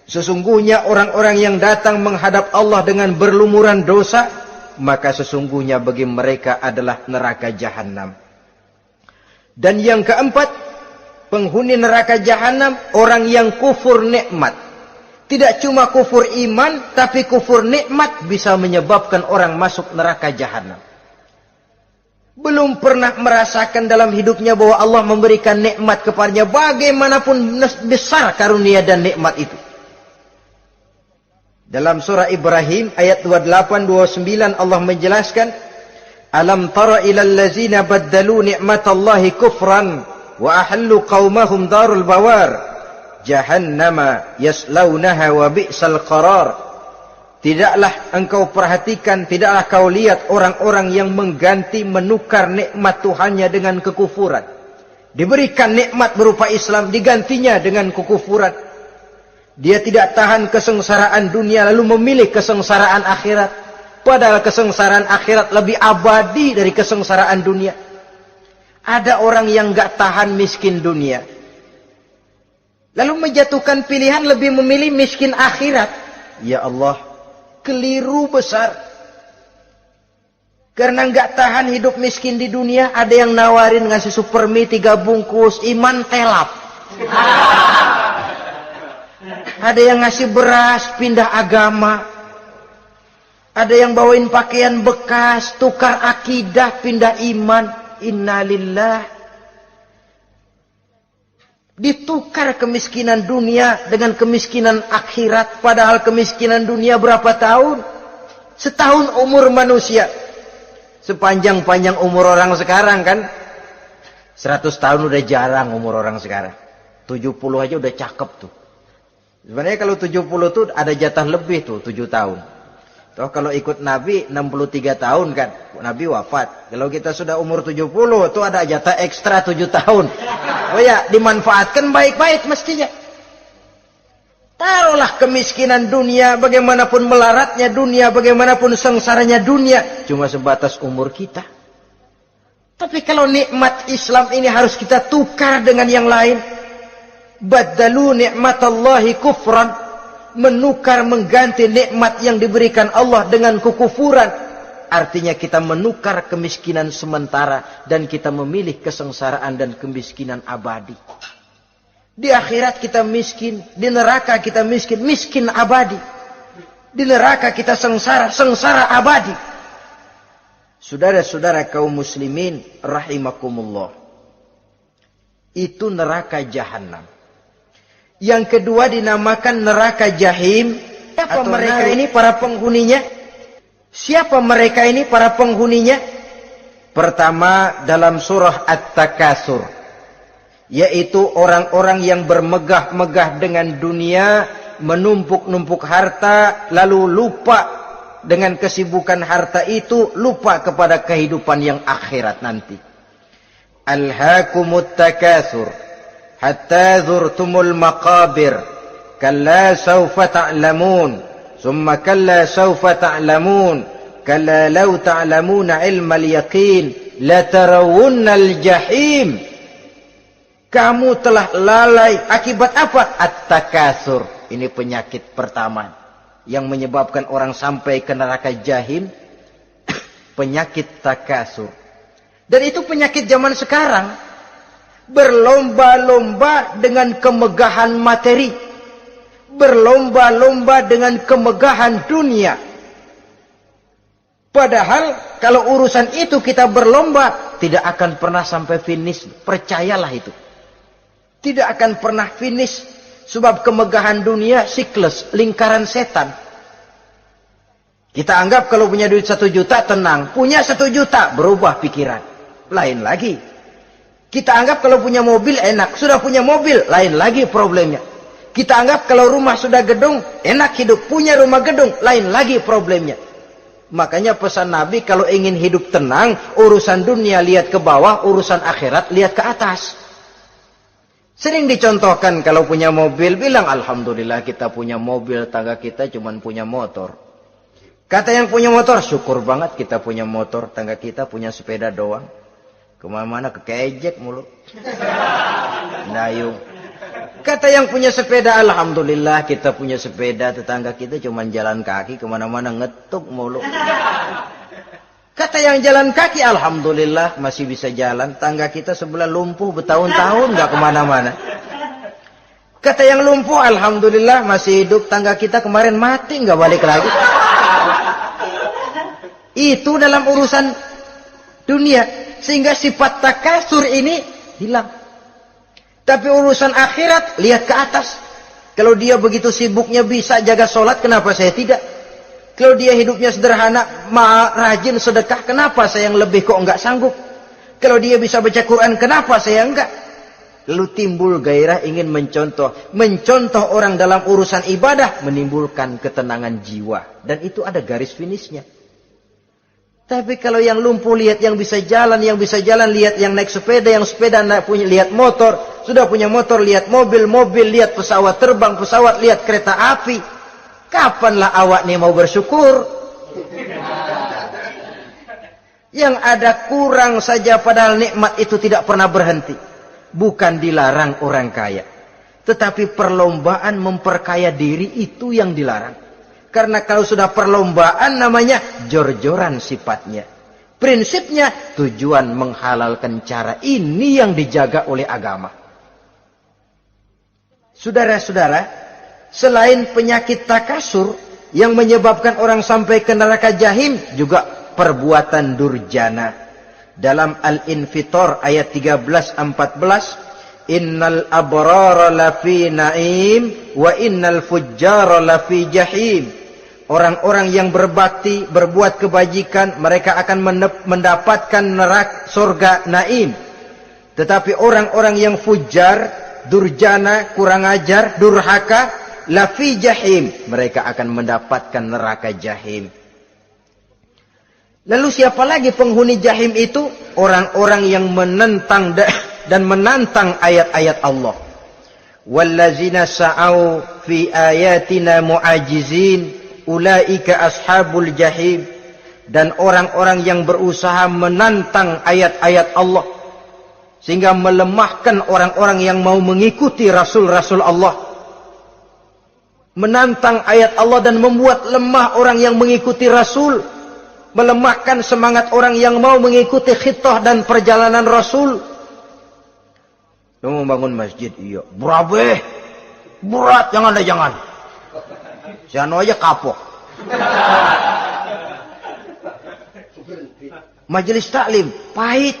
Sesungguhnya orang-orang yang datang menghadap Allah dengan berlumuran dosa, maka sesungguhnya bagi mereka adalah neraka jahanam. Dan yang keempat, penghuni neraka jahanam orang yang kufur nikmat. Tidak cuma kufur iman, tapi kufur nikmat bisa menyebabkan orang masuk neraka jahanam. Belum pernah merasakan dalam hidupnya bahwa Allah memberikan nikmat kepadanya, bagaimanapun besar karunia dan nikmat itu. Dalam surah Ibrahim ayat 28-29 Allah menjelaskan, Alam tara ilal ladzina baddalu ni'matallahi kufran wa ahallu qaumahum darul bawar jahannama yaslaunaha wa bi'sal qarar. Tidaklah engkau perhatikan, tidaklah kau lihat orang-orang yang mengganti, menukar nikmat Tuhannya dengan kekufuran. Diberikan nikmat berupa Islam, digantinya dengan kekufuran. Dia tidak tahan kesengsaraan dunia lalu memilih kesengsaraan akhirat. Padahal kesengsaraan akhirat lebih abadi dari kesengsaraan dunia. Ada orang yang gak tahan miskin dunia, lalu menjatuhkan pilihan lebih memilih miskin akhirat. Ya Allah, keliru besar. Karena gak tahan hidup miskin di dunia, ada yang nawarin ngasih supermi 3 bungkus, iman telap. Ada yang ngasih beras, pindah agama. Ada yang bawain pakaian bekas, tukar akidah, pindah iman. Innalillah. Ditukar kemiskinan dunia dengan kemiskinan akhirat. Padahal kemiskinan dunia berapa tahun? Setahun umur manusia. Sepanjang-panjang umur orang sekarang kan. 100 tahun udah jarang umur orang sekarang. 70 aja udah cakep tuh. Sebenarnya kalau 70 tuh ada jatah lebih tuh, 7 tahun. Toh kalau ikut Nabi 63 tahun kan, Nabi wafat. Kalau kita sudah umur 70, tuh ada jatah ekstra 7 tahun. Oh ya, dimanfaatkan baik-baik mestinya. Taruhlah kemiskinan dunia, bagaimanapun melaratnya dunia, bagaimanapun sengsaranya dunia, cuma sebatas umur kita. Tapi kalau nikmat Islam ini harus kita tukar dengan yang lain. Baddalu ni'matallahi kufran. Menukar, mengganti nikmat yang diberikan Allah dengan kekufuran. Artinya kita menukar kemiskinan sementara dan kita memilih kesengsaraan dan kemiskinan abadi. Di akhirat kita miskin, di neraka kita miskin, miskin abadi. Di neraka kita sengsara, sengsara abadi. Saudara-saudara kaum muslimin rahimakumullah. Itu neraka jahanam. Yang kedua dinamakan neraka jahim. Siapa mereka ini para penghuninya? Siapa mereka ini para penghuninya? Pertama dalam surah At-Takatsur, yaitu orang-orang yang bermegah-megah dengan dunia, menumpuk-numpuk harta, lalu lupa dengan kesibukan harta itu, lupa kepada kehidupan yang akhirat nanti. Alhaakumut takatsur hatta zurtumul maqabir kalla sawfa ta'lamun thumma kalla sawfa ta'lamun kalla law ta'lamuna ilmal yaqin la tarawunnal jahim. Kamu telah lalai akibat apa? At-takatsur. Ini penyakit pertama yang menyebabkan orang sampai ke neraka jahim. Penyakit takatsur. Dan itu penyakit zaman sekarang. Berlomba-lomba dengan kemegahan materi, berlomba-lomba dengan kemegahan dunia. Padahal kalau urusan itu kita berlomba, tidak akan pernah sampai finish. Percayalah itu, tidak akan pernah finish. Sebab kemegahan dunia siklus, lingkaran setan. Kita anggap kalau punya duit 1 juta tenang, punya 1 juta berubah pikiran, lain lagi. Kita anggap kalau punya mobil enak, sudah punya mobil, lain lagi problemnya. Kita anggap kalau rumah sudah gedung, enak hidup, punya rumah gedung, lain lagi problemnya. Makanya pesan Nabi kalau ingin hidup tenang, urusan dunia lihat ke bawah, urusan akhirat lihat ke atas. Sering dicontohkan kalau punya mobil, bilang Alhamdulillah kita punya mobil, tangga kita cuma punya motor. Kata yang punya motor, syukur banget kita punya motor, tangga kita punya sepeda doang. Kemana-mana kekejek mulu. Dayung. Kata yang punya sepeda, Alhamdulillah kita punya sepeda, tetangga kita cuma jalan kaki, kemana-mana ngetuk mulu. Kata yang jalan kaki, Alhamdulillah masih bisa jalan, tangga kita sebelah lumpuh bertahun-tahun gak kemana-mana. Kata yang lumpuh, Alhamdulillah masih hidup, tangga kita kemarin mati gak balik lagi. Itu dalam urusan dunia. Sehingga sifat takatsur ini hilang. Tapi urusan akhirat, lihat ke atas. Kalau dia begitu sibuknya bisa jaga sholat, kenapa saya tidak? Kalau dia hidupnya sederhana, rajin sedekah, kenapa saya yang lebih kok enggak sanggup? Kalau dia bisa baca Quran, kenapa saya enggak? Lalu timbul gairah ingin mencontoh. Mencontoh orang dalam urusan ibadah menimbulkan ketenangan jiwa. Dan itu ada garis finishnya. Tapi kalau yang lumpuh lihat yang bisa jalan lihat yang naik sepeda, yang sepeda punya lihat motor, sudah punya motor lihat mobil, lihat pesawat terbang, pesawat lihat kereta api. Kapanlah awak nih mau bersyukur? Yang ada kurang saja padahal nikmat itu tidak pernah berhenti. Bukan dilarang orang kaya, tetapi perlombaan memperkaya diri itu yang dilarang. Karena kalau sudah perlombaan namanya jor-joran sifatnya. Prinsipnya tujuan menghalalkan cara ini yang dijaga oleh agama. Saudara-saudara, selain penyakit takasur yang menyebabkan orang sampai ke neraka jahim, juga perbuatan durjana. Dalam Al-Infitor ayat 13-14, innal abrara lafi na'im wa innal fujjara lafi jahim. Orang-orang yang berbakti, berbuat kebajikan, mereka akan mendapatkan neraka surga naim. Tetapi orang-orang yang fujar, durjana, kurang ajar, durhaka, lafi jahim, mereka akan mendapatkan neraka jahim. Lalu siapa lagi penghuni jahim itu? Orang-orang yang menentang dan menantang ayat-ayat Allah. Wallazina sa'au fi ayatina mu'ajizin ulaika ashabul jahim. Dan orang-orang yang berusaha menantang ayat-ayat Allah sehingga melemahkan orang-orang yang mau mengikuti rasul-rasul Allah. Menantang ayat Allah dan membuat lemah orang yang mengikuti rasul. Melemahkan semangat orang yang mau mengikuti khitah dan perjalanan Rasul. Lu mau bangun masjid? Iya. Berabe. Berat. Jangan. Jangan aja kapok. Majelis taklim. Pahit.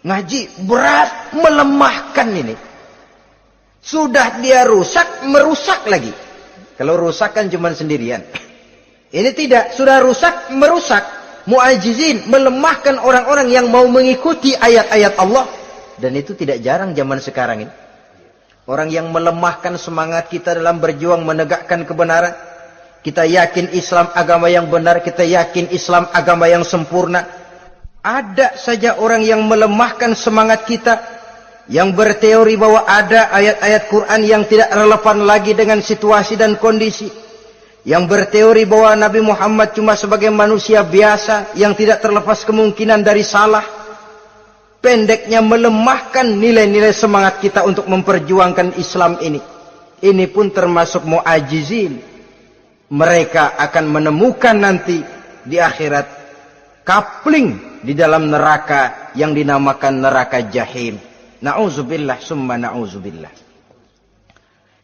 Ngaji. Berat. Melemahkan ini. Sudah dia rusak. Merusak lagi. Kalau rusak kan cuma sendirian. Ini tidak, sudah rusak, merusak, mu'ajizin, melemahkan orang-orang yang mau mengikuti ayat-ayat Allah. Dan itu tidak jarang zaman sekarang ini. Orang yang melemahkan semangat kita dalam berjuang menegakkan kebenaran. Kita yakin Islam agama yang benar, kita yakin Islam agama yang sempurna. Ada saja orang yang melemahkan semangat kita, yang berteori bahwa ada ayat-ayat Quran yang tidak relevan lagi dengan situasi dan kondisi. Yang berteori bahwa Nabi Muhammad cuma sebagai manusia biasa yang tidak terlepas kemungkinan dari salah. Pendeknya melemahkan nilai-nilai semangat kita untuk memperjuangkan Islam ini. Ini pun termasuk mu'ajizin. Mereka akan menemukan nanti di akhirat kapling di dalam neraka yang dinamakan neraka jahim. Na'udzubillah summa na'udzubillah.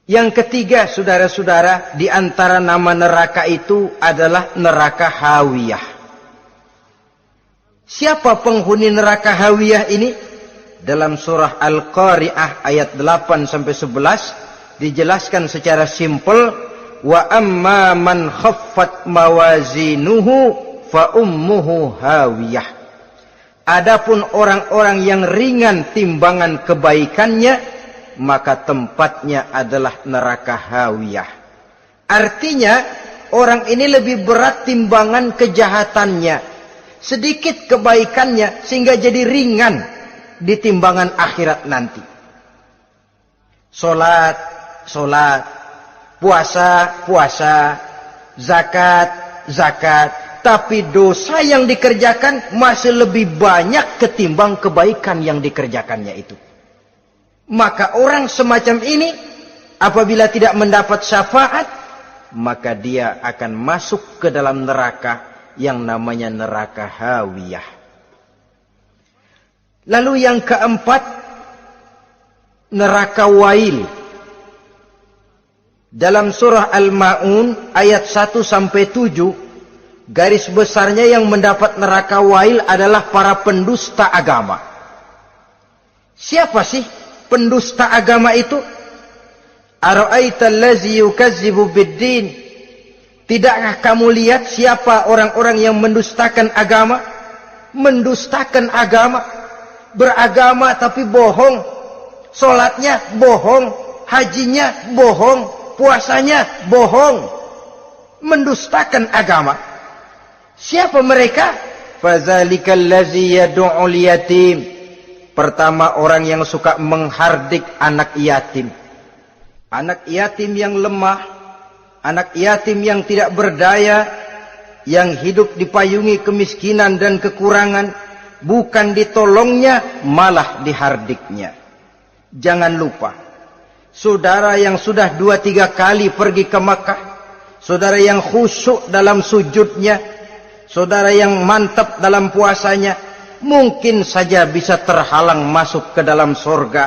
Yang ketiga, saudara-saudara, di antara nama neraka itu adalah neraka hawiyah. Siapa penghuni neraka hawiyah ini? Dalam surah Al-Qari'ah ayat 8-11 dijelaskan secara simpel, wa amma man khaffat mawazinuhu fa ummuhu hawiyah. Adapun orang-orang yang ringan timbangan kebaikannya, maka tempatnya adalah neraka hawiyah. Artinya, orang ini lebih berat timbangan kejahatannya. Sedikit kebaikannya, sehingga jadi ringan di timbangan akhirat nanti. Salat, puasa, zakat. Tapi dosa yang dikerjakan masih lebih banyak ketimbang kebaikan yang dikerjakannya itu. Maka orang semacam ini apabila tidak mendapat syafaat, maka dia akan masuk ke dalam neraka yang namanya neraka hawiyah. Lalu yang keempat, neraka wail. Dalam surah Al-Ma'un ayat 1-7, garis besarnya yang mendapat neraka wail adalah para pendusta agama. Siapa sih pendusta agama itu? Ara'aita allazi yukazzibu biddin? Tidakkah kamu lihat siapa orang-orang yang mendustakan agama? Mendustakan agama, beragama tapi bohong, salatnya bohong, hajinya bohong, puasanya bohong, mendustakan agama. Siapa mereka? Fadzalikal ladzi yad'ul yatim. Pertama, orang yang suka menghardik anak yatim. Anak yatim yang lemah, anak yatim yang tidak berdaya, yang hidup dipayungi kemiskinan dan kekurangan, bukan ditolongnya, malah dihardiknya. Jangan lupa, saudara yang sudah 2-3 kali pergi ke Makkah, saudara yang khusyuk dalam sujudnya, saudara yang mantap dalam puasanya, mungkin saja bisa terhalang masuk ke dalam surga,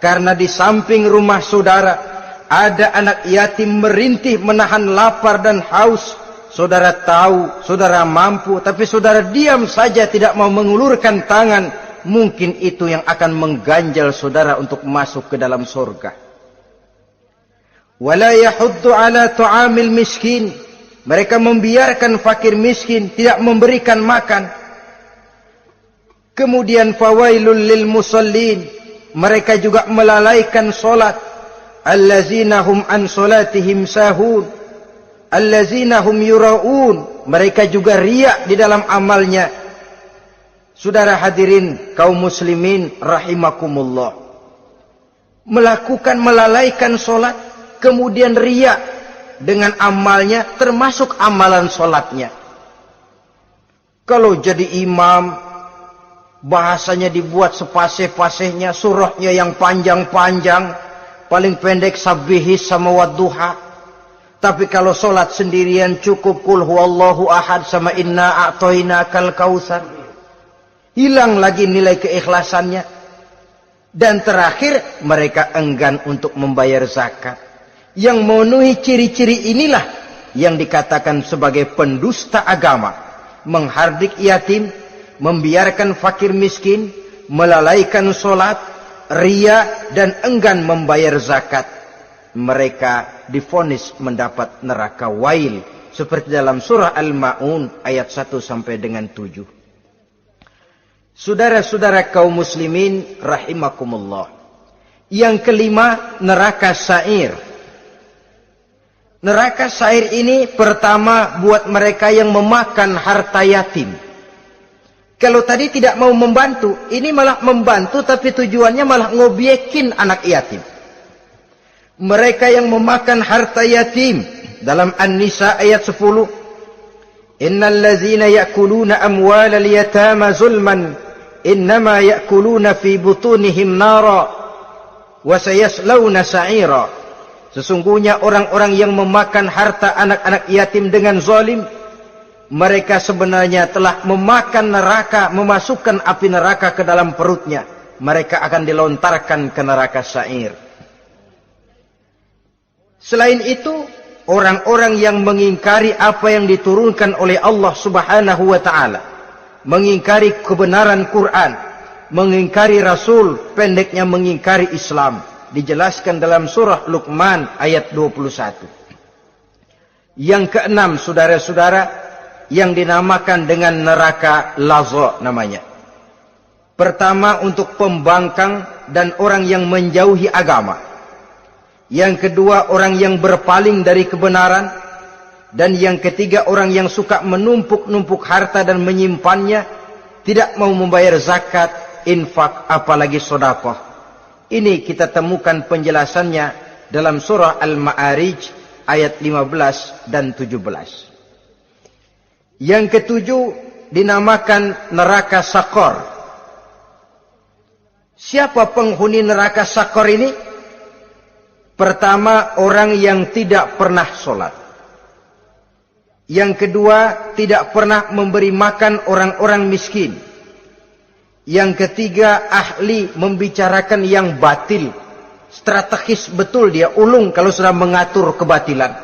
karena di samping rumah saudara ada anak yatim merintih menahan lapar dan haus. Saudara tahu, saudara mampu, tapi saudara diam saja, tidak mau mengulurkan tangan. Mungkin itu yang akan mengganjal saudara untuk masuk ke dalam surga. Wala yahuddu ala tu'amil miskin. Mereka membiarkan fakir miskin, tidak memberikan makan. Kemudian fawailul lil musallin. Mereka juga melalaikan solat. Allazina hum an solatihim sahun. Allazina hum yura'un. Mereka juga riak di dalam amalnya. Saudara hadirin kaum muslimin rahimakumullah. Melalaikan solat, kemudian riak dengan amalnya, termasuk amalan solatnya. Kalau jadi imam, bahasanya dibuat sepasih-pasihnya, surahnya yang panjang-panjang, paling pendek sabbihis sama wadduha. Tapi kalau solat sendirian cukup qul huwallahu ahad sama inna a'toinakal kautsar. Hilang lagi nilai keikhlasannya. Dan terakhir, mereka enggan untuk membayar zakat. Yang memenuhi ciri-ciri inilah yang dikatakan sebagai pendusta agama. Menghardik yatim, membiarkan fakir miskin, melalaikan solat, ria, dan enggan membayar zakat. Mereka divonis mendapat neraka wail, seperti dalam surah Al-Ma'un ayat 1 sampai dengan 7. Saudara-saudara kaum muslimin rahimakumullah. Yang kelima, neraka sa'ir. Neraka sa'ir ini pertama buat mereka yang memakan harta yatim. Kalau tadi tidak mau membantu, ini malah membantu tapi tujuannya malah ngobyekin anak yatim. Mereka yang memakan harta yatim, dalam An-Nisa ayat 10, innal ladzina ya'kuluna amwalal yatama zulman innama ya'kuluna fi butunihim nara wa sayaslawna sa'ira. Sesungguhnya orang-orang yang memakan harta anak-anak yatim dengan zalim, mereka sebenarnya telah memakan neraka, memasukkan api neraka ke dalam perutnya. Mereka akan dilontarkan ke neraka sa'ir. Selain itu, orang-orang yang mengingkari apa yang diturunkan oleh Allah Subhanahu wa ta'ala, mengingkari kebenaran Quran, mengingkari Rasul, pendeknya mengingkari Islam, dijelaskan dalam surah Luqman ayat 21. Yang keenam, saudara-saudara, yang dinamakan dengan neraka laza namanya. Pertama, untuk pembangkang dan orang yang menjauhi agama. Yang kedua, orang yang berpaling dari kebenaran. Dan yang ketiga, orang yang suka menumpuk-numpuk harta dan menyimpannya, tidak mau membayar zakat, infak, apalagi sedekah. Ini kita temukan penjelasannya dalam surah Al-Ma'arij ayat 15 dan 17. Yang ketujuh dinamakan neraka Sakor. Siapa penghuni neraka Sakor ini? Pertama, orang yang tidak pernah sholat. Yang kedua, tidak pernah memberi makan orang-orang miskin. Yang ketiga, ahli membicarakan yang batil. Strategis betul dia, ulung kalau sudah mengatur kebatilan.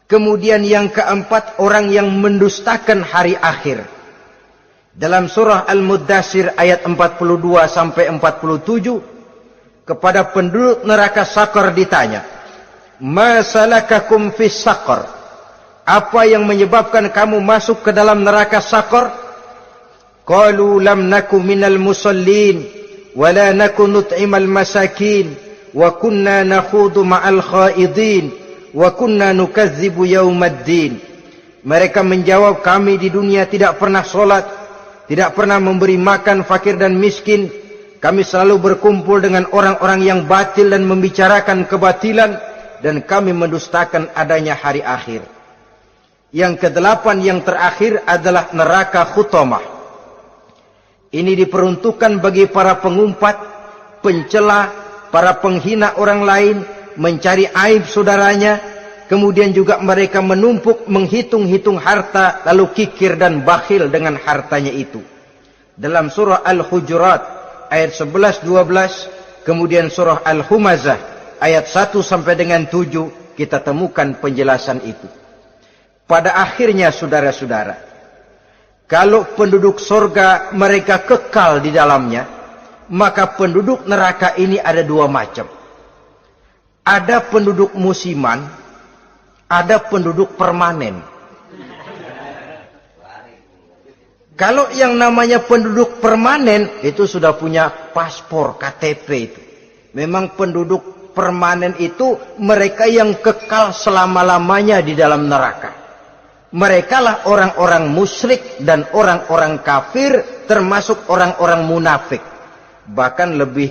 Kemudian yang keempat, orang yang mendustakan hari akhir. Dalam surah Al-Muddatsir ayat 42 sampai 47, kepada penduduk neraka Sakor ditanya, "Ma salakakum fis Sakor?" Apa yang menyebabkan kamu masuk ke dalam neraka Sakor? Qalu lam naku minal musallin wa la naku nut'imal masakin wa kunna nakhudu ma'al khaidin wa kunna nukadzibu yaumaddin. Mereka menjawab, kami di dunia tidak pernah sholat, tidak pernah memberi makan fakir dan miskin. Kami selalu berkumpul dengan orang-orang yang batil dan membicarakan kebatilan, dan kami mendustakan adanya hari akhir. Yang kedelapan, yang terakhir adalah neraka Khutamah. Ini diperuntukkan bagi para pengumpat, pencela, para penghina orang lain, mencari aib saudaranya, kemudian juga mereka menumpuk, menghitung-hitung harta, lalu kikir dan bakhil dengan hartanya itu. Dalam surah Al-Hujurat ayat 11-12, kemudian surah Al-Humazah ayat 1 sampai dengan 7, kita temukan penjelasan itu. Pada akhirnya saudara-saudara, kalau penduduk surga mereka kekal di dalamnya, maka penduduk neraka ini ada dua macam. Ada penduduk musiman, ada penduduk permanen. Kalau yang namanya penduduk permanen, itu sudah punya paspor, KTP itu. Memang penduduk permanen itu mereka yang kekal selama-lamanya di dalam neraka. Mereka lah orang-orang musyrik dan orang-orang kafir, termasuk orang-orang munafik. Bahkan lebih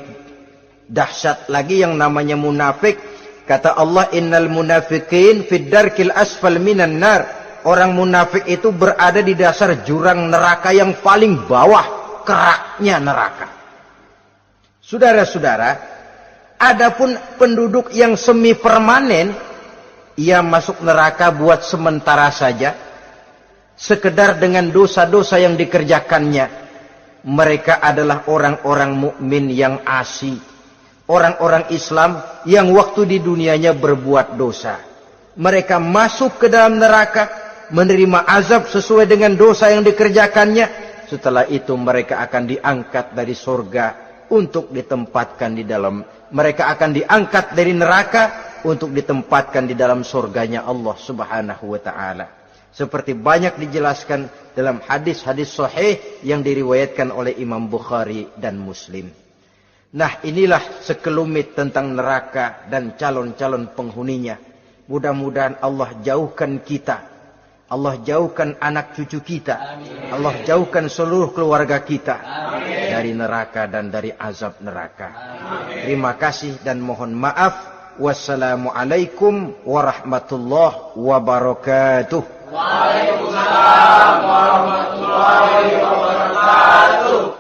dahsyat lagi yang namanya munafik. Kata Allah, innal munafiqin fid darkil asfal minan nar. Orang munafik itu berada di dasar jurang neraka yang paling bawah, keraknya neraka. Saudara-saudara, adapun penduduk yang semi permanen, ia masuk neraka buat sementara saja, sekedar dengan dosa-dosa yang dikerjakannya. Mereka adalah orang-orang mukmin yang asli, orang-orang Islam yang waktu di dunianya berbuat dosa. Mereka masuk ke dalam neraka, menerima azab sesuai dengan dosa yang dikerjakannya. Setelah itu mereka akan diangkat dari surga untuk ditempatkan di dalam, mereka akan diangkat dari neraka untuk ditempatkan di dalam surganya Allah Subhanahu wa ta'ala. Seperti banyak dijelaskan dalam hadis-hadis sahih yang diriwayatkan oleh Imam Bukhari dan Muslim. Nah, inilah sekelumit tentang neraka dan calon-calon penghuninya. Mudah-mudahan Allah jauhkan kita, Allah jauhkan anak cucu kita, Allah jauhkan seluruh keluarga kita dari neraka dan dari azab neraka. Terima kasih dan mohon maaf. Wassalamualaikum warahmatullahi wabarakatuh. Waalaikumsalam warahmatullahi wabarakatuh.